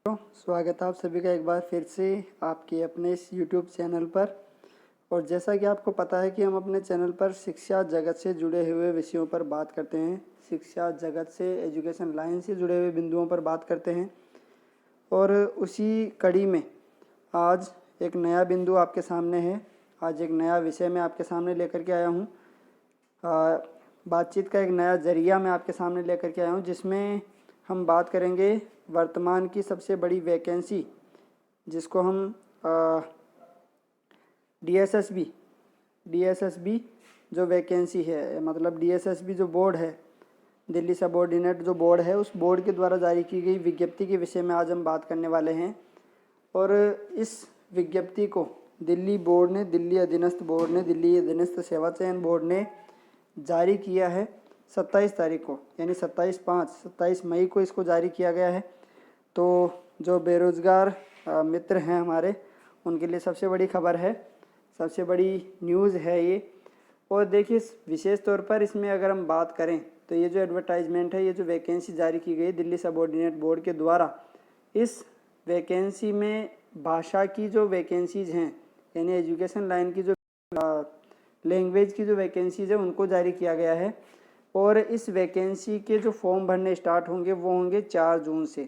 स्वागत है आप सभी का एक बार फिर से आपके अपने इस YouTube चैनल पर। और जैसा कि आपको पता है कि हम अपने चैनल पर शिक्षा जगत से जुड़े हुए विषयों पर बात करते हैं, शिक्षा जगत से, एजुकेशन लाइन से जुड़े हुए बिंदुओं पर बात करते हैं। और उसी कड़ी में आज एक नया बिंदु आपके सामने है। आज एक नया विषय मैं आपके सामने लेकर के आया हूँ। बातचीत का एक नया जरिया मैं आपके सामने लेकर के आया हूँ, जिसमें हम बात करेंगे वर्तमान की सबसे बड़ी वैकेंसी, जिसको हम डीएसएसबी जो वैकेंसी है, मतलब डीएसएसबी जो बोर्ड है, दिल्ली सबऑर्डिनेट जो बोर्ड है, उस बोर्ड के द्वारा जारी की गई विज्ञप्ति के विषय में आज हम बात करने वाले हैं। और इस विज्ञप्ति को दिल्ली अधीनस्थ बोर्ड ने, दिल्ली अधीनस्थ सेवा चयन बोर्ड ने जारी किया है 27 तारीख को, यानी 27 मई को इसको जारी किया गया है। तो जो बेरोज़गार मित्र हैं हमारे, उनके लिए सबसे बड़ी खबर है, सबसे बड़ी न्यूज़ है ये। और देखिए, विशेष तौर पर इसमें अगर हम बात करें तो ये जो एडवर्टाइजमेंट है, ये जो वैकेंसी जारी की गई दिल्ली सबऑर्डिनेट बोर्ड के द्वारा, इस वैकेंसी में भाषा की जो वैकेंसीज़ हैं, यानी एजुकेशन लाइन की जो लैंग्वेज की जो वैकेंसीज़ है, उनको जारी किया गया है। और इस वैकेंसी के जो फॉर्म भरने स्टार्ट होंगे वो होंगे 4 जून से।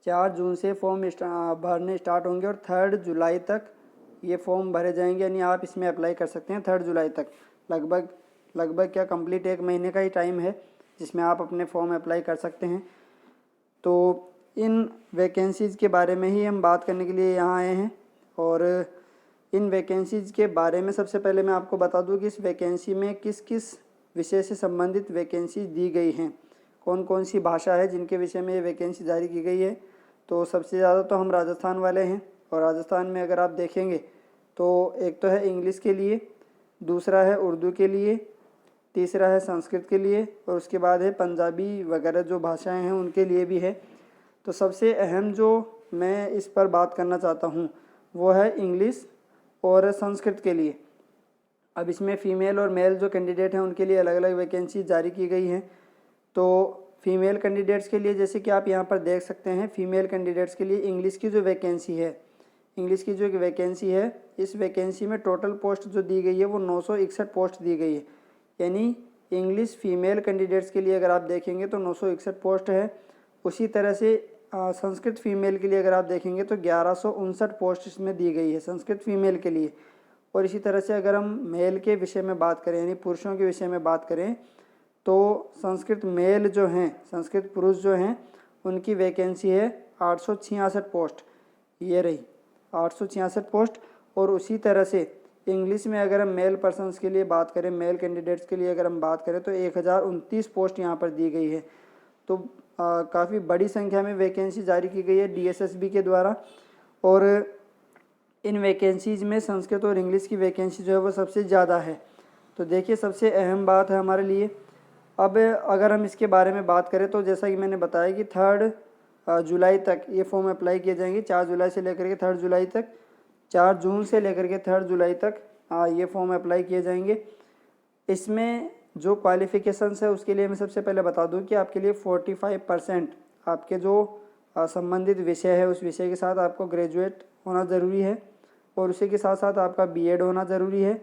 4 जून से फॉर्म भरने स्टार्ट होंगे और 3 जुलाई तक ये फॉर्म भरे जाएंगे, यानी आप इसमें अप्लाई कर सकते हैं 3 जुलाई तक। लगभग क्या कंप्लीट 1 महीने का ही टाइम है जिसमें आप अपने फॉर्म अप्लाई कर सकते हैं। तो इन वैकेंसीज़ के बारे में ही हम बात करने के लिए यहाँ आए हैं। और इन वैकेंसीज़ के बारे में सबसे पहले मैं आपको बता दूं कि इस वैकेंसी में किस किस विषय से संबंधित वैकेंसी दी गई हैं, कौन कौन सी भाषा है जिनके विषय में ये वैकेंसी जारी की गई है। तो सबसे ज़्यादा तो हम राजस्थान वाले हैं, और राजस्थान में अगर आप देखेंगे तो एक तो है इंग्लिश के लिए, दूसरा है उर्दू के लिए, तीसरा है संस्कृत के लिए, और उसके बाद है पंजाबी वगैरह जो भाषाएं हैं उनके लिए भी है। तो सबसे अहम जो मैं इस पर बात करना चाहता हूँ वो है इंग्लिश और संस्कृत के लिए। अब इसमें फ़ीमेल और मेल जो कैंडिडेट हैं उनके लिए अलग अलग वैकेंसी जारी की गई हैं। तो फीमेल कैंडिडेट्स के लिए, जैसे कि आप यहाँ पर देख सकते हैं, फीमेल कैंडिडेट्स के लिए इंग्लिश की जो वैकेंसी है, इंग्लिश की जो वैकेंसी है, इस वैकेंसी में टोटल पोस्ट जो दी गई है वो 961 पोस्ट दी गई है। यानी इंग्लिश फीमेल कैंडिडेट्स के लिए अगर आप देखेंगे तो 961 पोस्ट है। उसी तरह से संस्कृत फीमेल के लिए अगर आप देखेंगे तो 1159 पोस्ट इसमें दी गई है संस्कृत फीमेल के लिए। और इसी तरह से अगर हम मेल के विषय में बात करें, यानी पुरुषों के विषय में बात करें, तो संस्कृत मेल जो हैं, संस्कृत पुरुष जो हैं, उनकी वैकेंसी है 866 पोस्ट, ये रही 866 पोस्ट। और उसी तरह से इंग्लिश में अगर हम मेल पर्सन्स के लिए बात करें, मेल कैंडिडेट्स के लिए अगर हम बात करें तो 1029 पोस्ट यहाँ पर दी गई है। तो काफ़ी बड़ी संख्या में वैकेंसी जारी की गई है डीएसएसबी के द्वारा। और इन वैकेंसीज में संस्कृत और इंग्लिश की वैकेंसी जो है वो सबसे ज़्यादा है। तो देखिए, सबसे अहम बात है हमारे लिए। अब अगर हम इसके बारे में बात करें तो जैसा कि मैंने बताया कि 3 जुलाई तक ये फॉर्म अप्लाई किए जाएंगे, 4 जुलाई से लेकर के 3 जुलाई तक, 4 जून से लेकर के 3 जुलाई तक ये फॉर्म अप्लाई किए जाएंगे। इसमें जो क्वालिफ़िकेशंस है उसके लिए मैं सबसे पहले बता दूं कि आपके लिए 45% आपके जो संबंधित विषय है उस विषय के साथ आपको ग्रेजुएट होना ज़रूरी है, और उसी के साथ साथ आपका बीएड होना ज़रूरी है।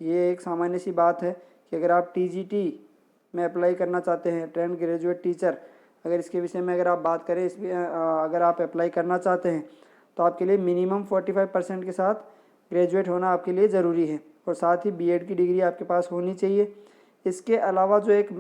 ये एक सामान्य सी बात है कि अगर आप टीजीटी में अप्लाई करना चाहते हैं, ट्रेंड ग्रेजुएट टीचर, अगर इसके विषय में अगर आप बात करें, अगर आप अप्लाई करना चाहते हैं तो आपके लिए मिनिमम 45% के साथ ग्रेजुएट होना आपके लिए ज़रूरी है, और साथ ही बीएड की डिग्री आपके पास होनी चाहिए। इसके अलावा जो एक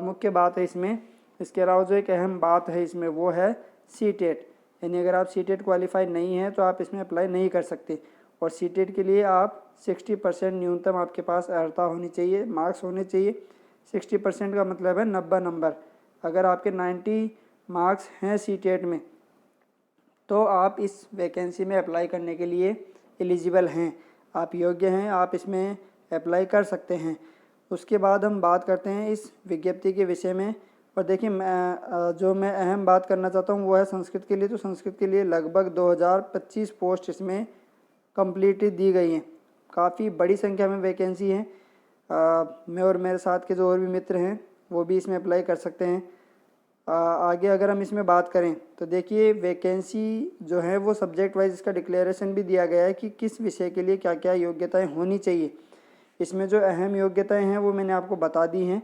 मुख्य बात है इसमें, इसके अलावा जो एक अहम बात है इसमें वो है सीटेट, यानी अगर आप सीटेट क्वालिफाई नहीं हैं तो आप इसमें अप्लाई नहीं कर सकते। और सीटेट के लिए आप 60% न्यूनतम आपके पास अर्हता होनी चाहिए, मार्क्स होने चाहिए। 60% का मतलब है 90 नंबर। अगर आपके 90 मार्क्स हैं सीटेट में तो आप इस वैकेंसी में अप्लाई करने के लिए एलिजिबल हैं, आप योग्य हैं, आप इसमें अप्लाई कर सकते हैं। उसके बाद हम बात करते हैं इस विज्ञप्ति के विषय में। और देखिए, मैं अहम बात करना चाहता हूँ वो है संस्कृत के लिए। तो संस्कृत के लिए लगभग 2025 पोस्ट इसमें कंप्लीटली दी गई हैं। काफ़ी बड़ी संख्या में वैकेंसी हैं। मैं और मेरे साथ के जो और भी मित्र हैं वो भी इसमें अप्लाई कर सकते हैं। आगे अगर हम इसमें बात करें तो देखिए वैकेंसी जो है वो सब्जेक्ट वाइज इसका डिक्लेरेशन भी दिया गया है कि किस विषय के लिए क्या क्या योग्यताएं होनी चाहिए। इसमें जो अहम योग्यताएं हैं वो मैंने आपको बता दी हैं,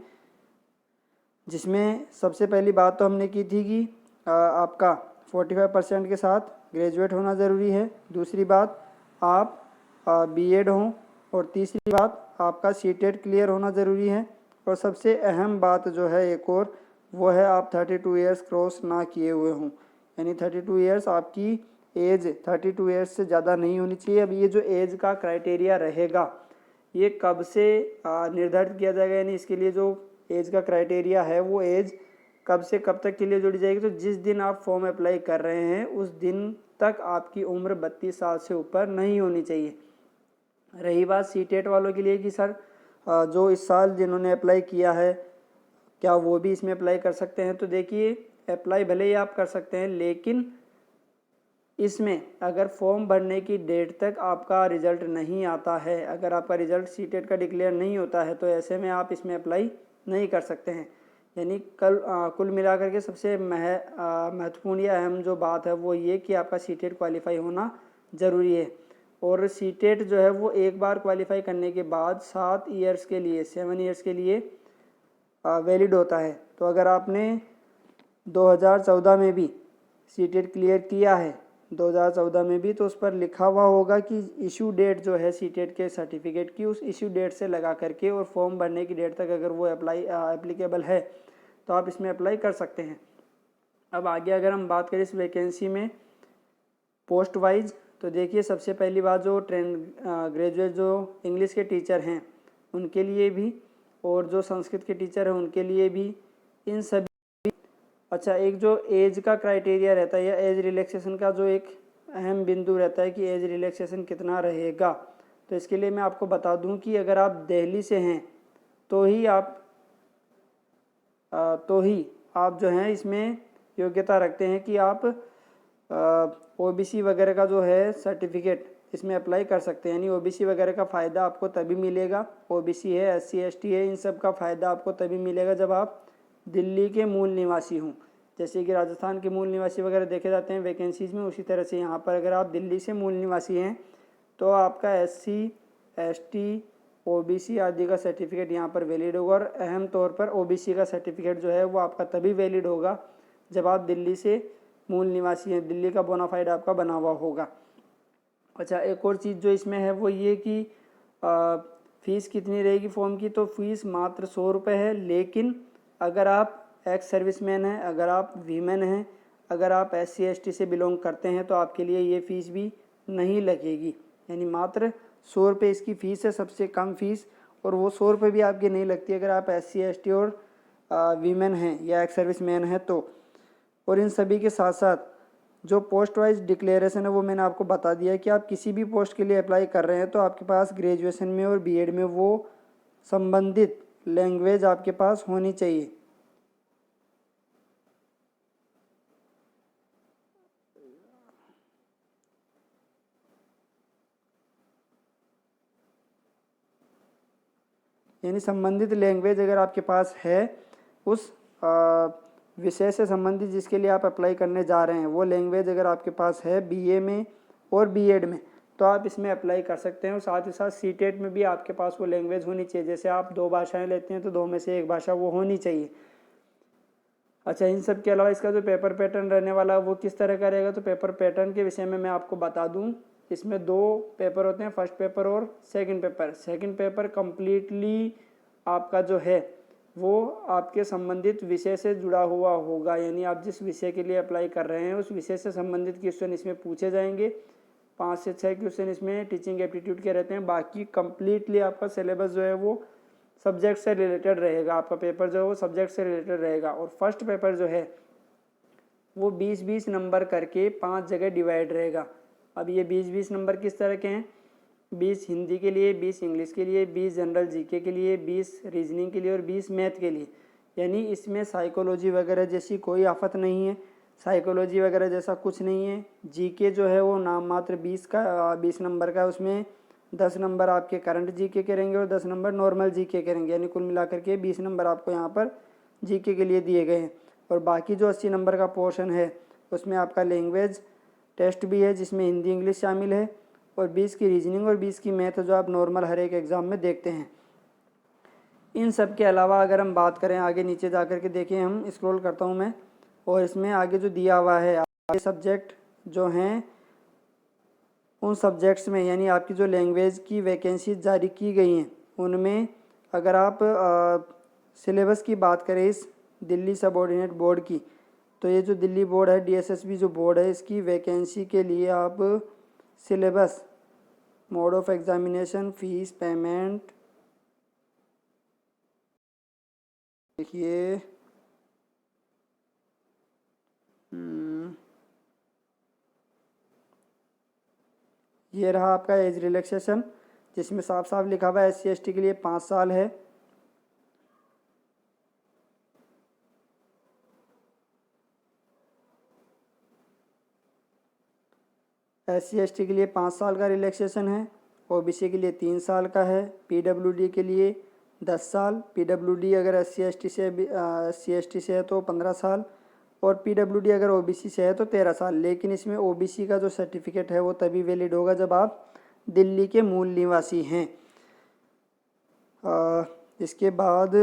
जिसमें सबसे पहली बात तो हमने की थी कि आपका 45% के साथ ग्रेजुएट होना ज़रूरी है। दूसरी बात आप बीएड हों, और तीसरी बात आपका सीटेट क्लियर होना ज़रूरी है। और सबसे अहम बात जो है एक और, वो है आप 32 ईयर्स क्रॉस ना किए हुए हों, यानी 32 ईयर्स आपकी एज 32 ईयर्स से ज़्यादा नहीं होनी चाहिए। अब ये जो एज का क्राइटेरिया रहेगा ये कब से निर्धारित किया जाएगा, यानी इसके लिए जो एज का क्राइटेरिया है वो एज कब से कब तक के लिए जोड़ी जाएगी। तो जिस दिन आप फॉर्म अप्लाई कर रहे हैं उस दिन तक आपकी उम्र 32 साल से ऊपर नहीं होनी चाहिए। रही बात सीटेट वालों के लिए कि सर जो इस साल जिन्होंने अप्लाई किया है क्या वो भी इसमें अप्लाई कर सकते हैं, तो देखिए अप्लाई भले ही आप कर सकते हैं, लेकिन इसमें अगर फॉर्म भरने की डेट तक आपका रिज़ल्ट नहीं आता है, अगर आपका रिज़ल्ट सीटेट का डिक्लेयर नहीं होता है, तो ऐसे में आप इसमें अप्लाई नहीं कर सकते हैं। यानी कुल मिलाकर के सबसे महत्वपूर्ण या अहम जो बात है वो ये कि आपका सीटेट क्वालिफाई होना ज़रूरी है। और सीटेट जो है वो एक बार क्वालिफाई करने के बाद 7 ईयर्स के लिए 7 ईयर्स के लिए वैलिड होता है। तो अगर आपने 2014 में भी सीटेट क्लियर किया है 2014 में भी, तो उस पर लिखा हुआ होगा कि इशू डेट जो है सीटेट के सर्टिफिकेट की उस इशू डेट से लगा करके और फॉर्म भरने की डेट तक अगर वो एप्लीकेबल है तो आप इसमें अप्लाई कर सकते हैं। अब आगे अगर हम बात करें इस वैकेंसी में पोस्ट वाइज, तो देखिए सबसे पहली बात जो ग्रेजुएट जो इंग्लिश के टीचर हैं उनके लिए भी, और जो संस्कृत के टीचर हैं उनके लिए भी, इन सभी। अच्छा, एक जो एज का क्राइटेरिया रहता है या एज रिलैक्सेशन का जो एक अहम बिंदु रहता है कि एज रिलैक्सेशन कितना रहेगा, तो इसके लिए मैं आपको बता दूं कि अगर आप दिल्ली से हैं तो ही आप जो हैं इसमें योग्यता रखते हैं कि आप ओबीसी वगैरह का जो है सर्टिफिकेट इसमें अप्लाई कर सकते हैं। यानी ओबीसी वगैरह का फ़ायदा आपको तभी मिलेगा, ओबीसी है, एससी एसटी है, इन सब का फ़ायदा आपको तभी मिलेगा जब आप दिल्ली के मूल निवासी हों। जैसे कि राजस्थान के मूल निवासी वगैरह देखे जाते हैं वैकेंसीज़ में, उसी तरह से यहाँ पर अगर आप दिल्ली से मूल निवासी हैं तो आपका एससी एसटी ओबीसी आदि का सर्टिफिकेट यहाँ पर वैलिड होगा। और अहम तौर पर ओबीसी का सर्टिफिकेट जो है वो आपका तभी वैलिड होगा जब आप दिल्ली से मूल निवासी हैं, दिल्ली का बोनाफाइड आपका बना हुआ होगा। अच्छा, एक और चीज़ जो इसमें है वो ये कि फ़ीस कितनी रहेगी फॉर्म की, तो फीस मात्र 100 रुपये है। लेकिन अगर आप एक्स सर्विसमैन हैं, अगर आप वीमेन हैं, अगर आप एससी एसटी से बिलोंग करते हैं तो आपके लिए ये फ़ीस भी नहीं लगेगी। यानी मात्र 100 रुपये इसकी फ़ीस है, सबसे कम फ़ीस, और वो 100 रुपये भी आपकी नहीं लगती अगर आप एससी एसटी और वीमेन हैं या एक्स सर्विसमैन हैं तो। और इन सभी के साथ साथ जो पोस्ट वाइज डिक्लेरेशन है वो मैंने आपको बता दिया है कि आप किसी भी पोस्ट के लिए अप्लाई कर रहे हैं तो आपके पास ग्रेजुएशन में और बीएड में वो संबंधित लैंग्वेज आपके पास होनी चाहिए। यानी संबंधित लैंग्वेज अगर आपके पास है उस विषय से संबंधित जिसके लिए आप अप्लाई करने जा रहे हैं, वो लैंग्वेज अगर आपके पास है बीए में और बीएड में, तो आप इसमें अप्लाई कर सकते हैं। और साथ ही साथ सीटेट में भी आपके पास वो लैंग्वेज होनी चाहिए। जैसे आप 2 भाषाएं लेते हैं तो 2 में से 1 भाषा वो होनी चाहिए। अच्छा, इन सब के अलावा इसका जो पेपर पैटर्न रहने वाला है वो किस तरह का रहेगा, तो पेपर पैटर्न के विषय में मैं आपको बता दूं, इसमें 2 पेपर होते हैं, फर्स्ट पेपर और second paper. Second paper completely आपका जो है वो आपके संबंधित विषय से जुड़ा हुआ होगा। यानी आप जिस विषय के लिए अप्लाई कर रहे हैं उस विषय से संबंधित क्वेश्चन इसमें पूछे जाएंगे। 5 से 6 क्वेश्चन इसमें टीचिंग एप्टीट्यूड के रहते हैं। बाकी कम्प्लीटली आपका सिलेबस जो है वो सब्जेक्ट से रिलेटेड रहेगा। आपका पेपर जो है वो सब्जेक्ट से रिलेटेड रहेगा। और फर्स्ट पेपर जो है वो 20-20 नंबर करके 5 जगह डिवाइड रहेगा। अब ये 20-20 नंबर किस तरह के हैं, 20 हिंदी के लिए, 20 इंग्लिश के लिए, 20 जनरल जीके के लिए, 20 रीजनिंग के लिए और 20 मैथ के लिए। यानी इसमें साइकोलॉजी वगैरह जैसी कोई आफत नहीं है, साइकोलॉजी वगैरह जैसा कुछ नहीं है। जीके जो है वो नाम मात्र 20 नंबर का, उसमें 10 नंबर आपके करंट जीके के रहेंगे और 10 नंबर नॉर्मल जीके के रहेंगे। यानी कुल मिलाकर के 20 नंबर आपको यहाँ पर जीके के लिए दिए गए हैं। और बाकी जो 80 नंबर का पोर्शन है उसमें आपका लैंग्वेज टेस्ट भी है जिसमें हिंदी इंग्लिश शामिल है, और 20 की रीजनिंग और 20 की मैथ जो आप नॉर्मल हर एक एग्ज़ाम में देखते हैं। इन सब के अलावा अगर हम बात करें आगे नीचे जा कर के देखिए, हम स्क्रॉल करता हूँ मैं, और इसमें आगे जो दिया हुआ है आगे सब्जेक्ट जो हैं उन सब्जेक्ट्स में, यानी आपकी जो लैंग्वेज की वैकेंसी जारी की गई हैं उनमें अगर आप सिलेबस की बात करें इस दिल्ली सबऑर्डिनेट बोर्ड की, तो ये जो दिल्ली बोर्ड है DSSB जो बोर्ड है इसकी वैकेंसी के लिए आप syllabus, mode of examination, fees payment, देखिए ये रहा आपका एज रिलैक्सेशन जिसमें साफ साफ लिखा हुआ है SC/ST के लिए 5 साल है। SC/ST के लिए 5 साल का रिलैक्सेशन है, OBC के लिए 3 साल का है, PWD के लिए 10 साल, PWD अगर SC/ST से है तो 15 साल, और PWD अगर OBC से है तो 13 साल। लेकिन इसमें OBC का जो सर्टिफिकेट है वो तभी वैलिड होगा जब आप दिल्ली के मूल निवासी हैं। इसके बाद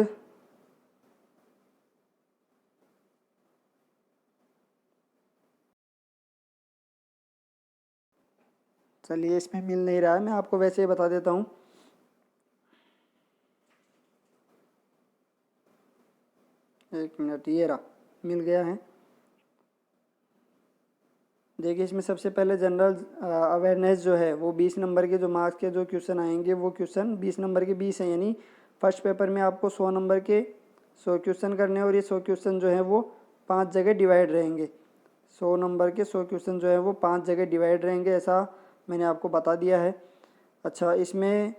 चलिए इसमें मिल नहीं रहा है, मैं आपको वैसे ही बता देता हूँ। एक मिनट, ये रहा, मिल गया है। देखिए इसमें सबसे पहले जनरल अवेयरनेस जो है वो 20 नंबर के जो मार्क्स के जो क्वेश्चन आएंगे वो क्वेश्चन 20 नंबर के 20 हैं, यानी फर्स्ट पेपर में आपको 100 नंबर के 100 क्वेश्चन करने हैं, और ये 100 क्वेश्चन जो है वो 5 जगह डिवाइड रहेंगे। 100 नंबर के 100 क्वेश्चन जो है वो 5 जगह डिवाइड रहेंगे, ऐसा मैंने आपको बता दिया है। अच्छा, इसमें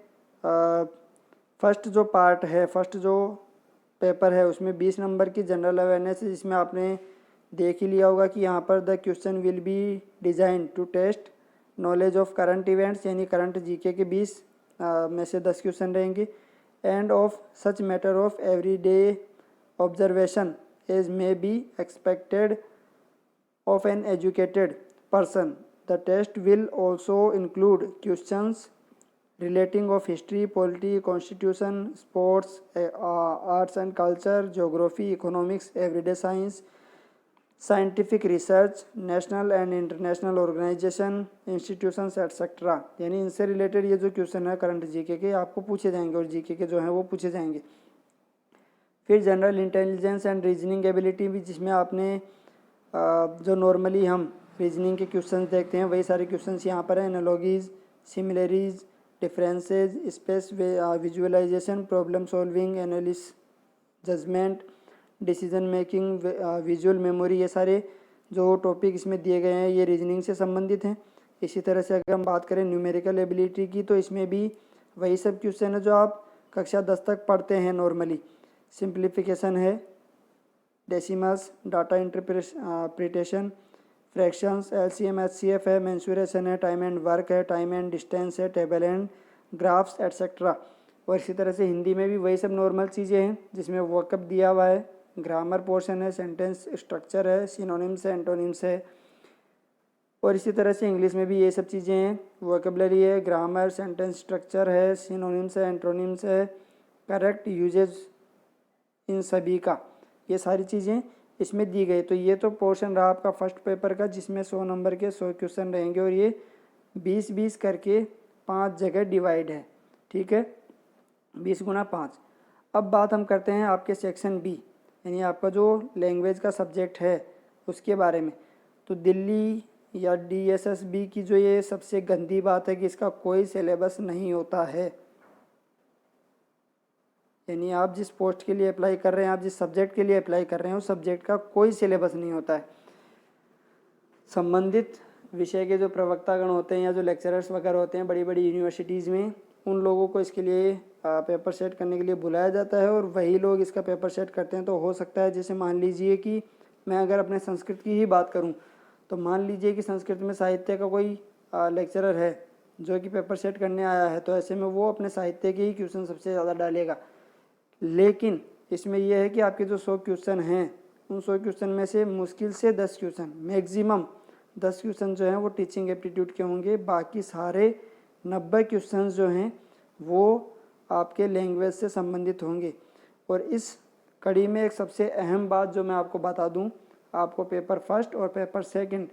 फर्स्ट जो पार्ट है, फर्स्ट जो पेपर है उसमें 20 नंबर की जनरल अवेयरनेस है, जिसमें आपने देख ही लिया होगा कि यहाँ पर the question will be design to test knowledge of current events, यानी करंट जीके के 20 में से 10 क्वेश्चन रहेंगे, and of such matter of every day observation as may be expected of an educated person. The test will also include questions relating of history, polity, constitution, sports, arts and culture, geography, economics, everyday science, scientific research, national and international organization, institutions etc. यानी इनसे related ये जो question है current GK के आपको पूछे जाएंगे, और जीके के जो हैं वो पूछे जाएंगे। फिर general intelligence and reasoning ability भी, जिसमें आपने जो नॉर्मली हम रीजनिंग के क्वेश्चन देखते हैं वही सारे क्वेश्चन यहाँ पर हैं। Analogies, similarities, differences, space visualisation, problem solving, analysis, judgement, decision making, visual memory, ये सारे जो टॉपिक इसमें दिए गए हैं ये रीजनिंग से संबंधित हैं। इसी तरह से अगर हम बात करें न्यूमेरिकल एबिलिटी की, तो इसमें भी वही सब क्वेश्चन है जो आप कक्षा 10 तक पढ़ते हैं नॉर्मली। सिंप्लीफिकेशन है, decimals, data interpretation, fractions, LCM HCF है, मेंसुरेशन है, टाइम एंड वर्क है, टाइम एंड डिस्टेंस है, टेबल एंड ग्राफ्स एट्सेट्रा। और इसी तरह से हिंदी में भी वही सब नॉर्मल चीज़ें हैं जिसमें वोकअप दिया हुआ है, ग्रामर पोर्शन है, सेंटेंस स्ट्रक्चर है, सिनोनिम्स है, एंटोनिम्स है। और इसी तरह से इंग्लिश में भी ये सब चीज़ें हैं, वोकेबलरी है, ग्रामर, सेंटेंस स्ट्रक्चर है, सिनोनिम्स है, एंटोनिम्स है, करेक्ट यूजेज इन सभी का, ये सारी चीज़ें इसमें दी गई। तो ये तो पोर्शन रहा आपका फर्स्ट पेपर का जिसमें 100 नंबर के 100 क्वेश्चन रहेंगे, और ये 20-20 करके 5 जगह डिवाइड है, ठीक है, 20 गुना 5। अब बात हम करते हैं आपके सेक्शन बी, यानी आपका जो लैंग्वेज का सब्जेक्ट है उसके बारे में। तो दिल्ली या DSSB की जो ये सबसे गंदी बात है कि इसका कोई सिलेबस नहीं होता है, यानी आप जिस पोस्ट के लिए अप्लाई कर रहे हैं, आप जिस सब्जेक्ट के लिए अप्लाई कर रहे हैं उस सब्जेक्ट का कोई सिलेबस नहीं होता है। संबंधित विषय के जो प्रवक्तागण होते हैं या जो लेक्चरर्स वगैरह होते हैं बड़ी बड़ी यूनिवर्सिटीज़ में, उन लोगों को इसके लिए पेपर सेट करने के लिए बुलाया जाता है, और वही लोग इसका पेपर सेट करते हैं। तो हो सकता है, जैसे मान लीजिए कि मैं अगर अपने संस्कृत की ही बात करूं, तो मान लीजिए कि संस्कृत में साहित्य का कोई लेक्चरर है जो कि पेपर सेट करने आया है, तो ऐसे में वो अपने साहित्य के ही क्वेश्चन सबसे ज़्यादा डालेगा। लेकिन इसमें यह है कि आपके जो 100 क्वेश्चन हैं उन 100 क्वेश्चन में से मुश्किल से 10 क्वेश्चन, मैक्सिमम 10 क्वेश्चन जो हैं वो टीचिंग एप्टीट्यूड के होंगे। बाकी सारे 90 क्वेश्चन जो हैं वो आपके लैंग्वेज से संबंधित होंगे। और इस कड़ी में एक सबसे अहम बात जो मैं आपको बता दूं, आपको पेपर फर्स्ट और पेपर सेकंड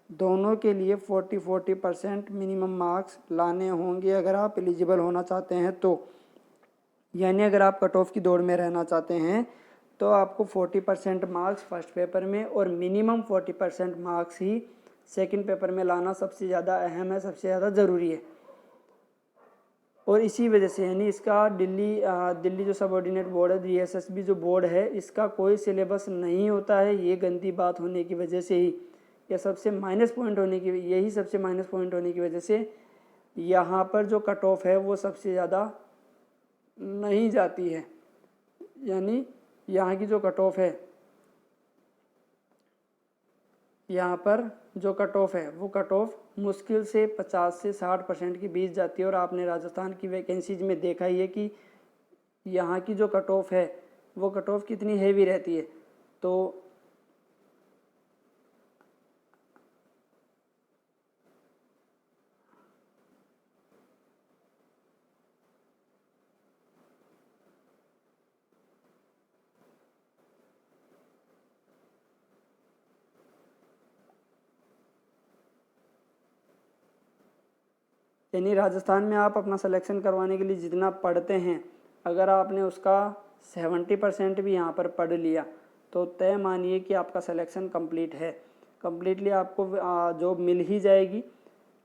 दोनों के लिए 40% मिनिमम मार्क्स लाने होंगे अगर आप एलिजिबल होना चाहते हैं तो। यानी अगर आप कट ऑफ की दौड़ में रहना चाहते हैं तो आपको 40% मार्क्स फर्स्ट पेपर में और मिनिमम 40% मार्क्स ही सेकंड पेपर में लाना सबसे ज़्यादा अहम है, सबसे ज़्यादा ज़रूरी है। और इसी वजह से यानी इसका दिल्ली जो सबऑर्डिनेट बोर्ड है, DSSB जो बोर्ड है, इसका कोई सिलेबस नहीं होता है। ये गंदी बात होने की वजह से ही यही सबसे माइनस पॉइंट होने की वजह से यहाँ पर जो कट ऑफ है वो सबसे ज़्यादा नहीं जाती है। यानी यहाँ की जो कट ऑफ है, यहाँ पर जो कट ऑफ है वो कट ऑफ मुश्किल से 50 से 60% के बीच जाती है। और आपने राजस्थान की वैकेंसीज में देखा ही है कि यहाँ की जो कट ऑफ है वो कट ऑफ कितनी हेवी रहती है। तो यानी राजस्थान में आप अपना सिलेक्शन करवाने के लिए जितना पढ़ते हैं, अगर आपने उसका 70% भी यहाँ पर पढ़ लिया तो तय मानिए कि आपका सिलेक्शन कंप्लीट है। कंप्लीटली आपको जॉब मिल ही जाएगी।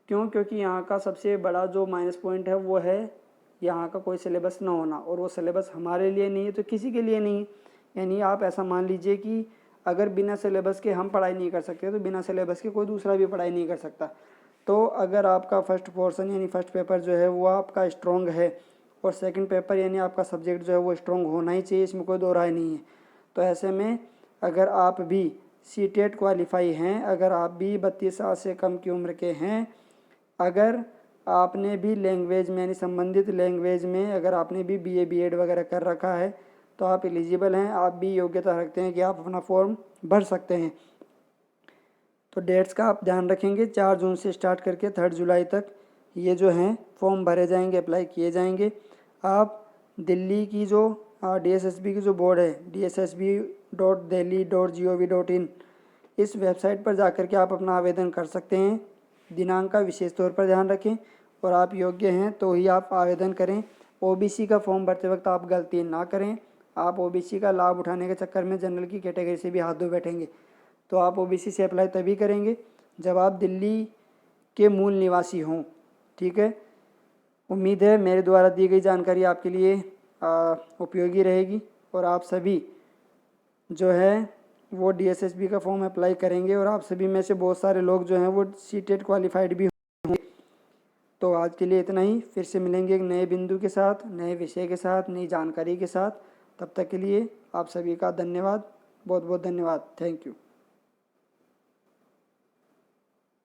क्यों? क्योंकि यहाँ का सबसे बड़ा जो माइनस पॉइंट है वो है यहाँ का कोई सिलेबस ना होना, और वो सिलेबस हमारे लिए नहीं है तो किसी के लिए नहीं है। यानी आप ऐसा मान लीजिए कि अगर बिना सिलेबस के हम पढ़ाई नहीं कर सकते तो बिना सिलेबस के कोई दूसरा भी पढ़ाई नहीं कर सकता। तो अगर आपका फर्स्ट पोर्शन यानी फर्स्ट पेपर जो है वो आपका स्ट्रॉन्ग है और सेकंड पेपर यानी आपका सब्जेक्ट जो है वो स्ट्रॉन्ग होना ही चाहिए, इसमें कोई दो राय नहीं है। तो ऐसे में अगर आप भी सीटेट क्वालिफाई हैं, अगर आप भी 32 साल से कम की उम्र के हैं, अगर आपने भी लैंग्वेज में यानी संबंधित लैंग्वेज में अगर आपने भी BA B.Ed वगैरह कर रखा है तो आप एलिजिबल हैं, आप भी योग्यता रखते हैं कि आप अपना फॉर्म भर सकते हैं। तो डेट्स का आप ध्यान रखेंगे, 4 जून से स्टार्ट करके 3 जुलाई तक ये जो हैं फॉर्म भरे जाएंगे, अप्लाई किए जाएंगे। आप दिल्ली की जो DSSB की जो बोर्ड है dssb.delhi.gov.in इस वेबसाइट पर जाकर के आप अपना आवेदन कर सकते हैं। दिनांक का विशेष तौर पर ध्यान रखें और आप योग्य हैं तो ही आप आवेदन करें। OBC का फॉर्म भरते वक्त आप गलती ना करें। आप OBC का लाभ उठाने के चक्कर में जनरल की कैटेगरी से भी हाथ धो बैठेंगे। तो आप OBC से अप्लाई तभी करेंगे जब आप दिल्ली के मूल निवासी हों। ठीक है, उम्मीद है मेरे द्वारा दी गई जानकारी आपके लिए उपयोगी रहेगी और आप सभी जो है वो DSSB का फॉर्म अप्लाई करेंगे और आप सभी में से बहुत सारे लोग जो हैं वो सीटेट क्वालिफाइड भी होंगे। तो आज के लिए इतना ही, फिर से मिलेंगे एक नए बिंदु के साथ, नए विषय के साथ, नई जानकारी के साथ। तब तक के लिए आप सभी का धन्यवाद, बहुत बहुत धन्यवाद। Thank you.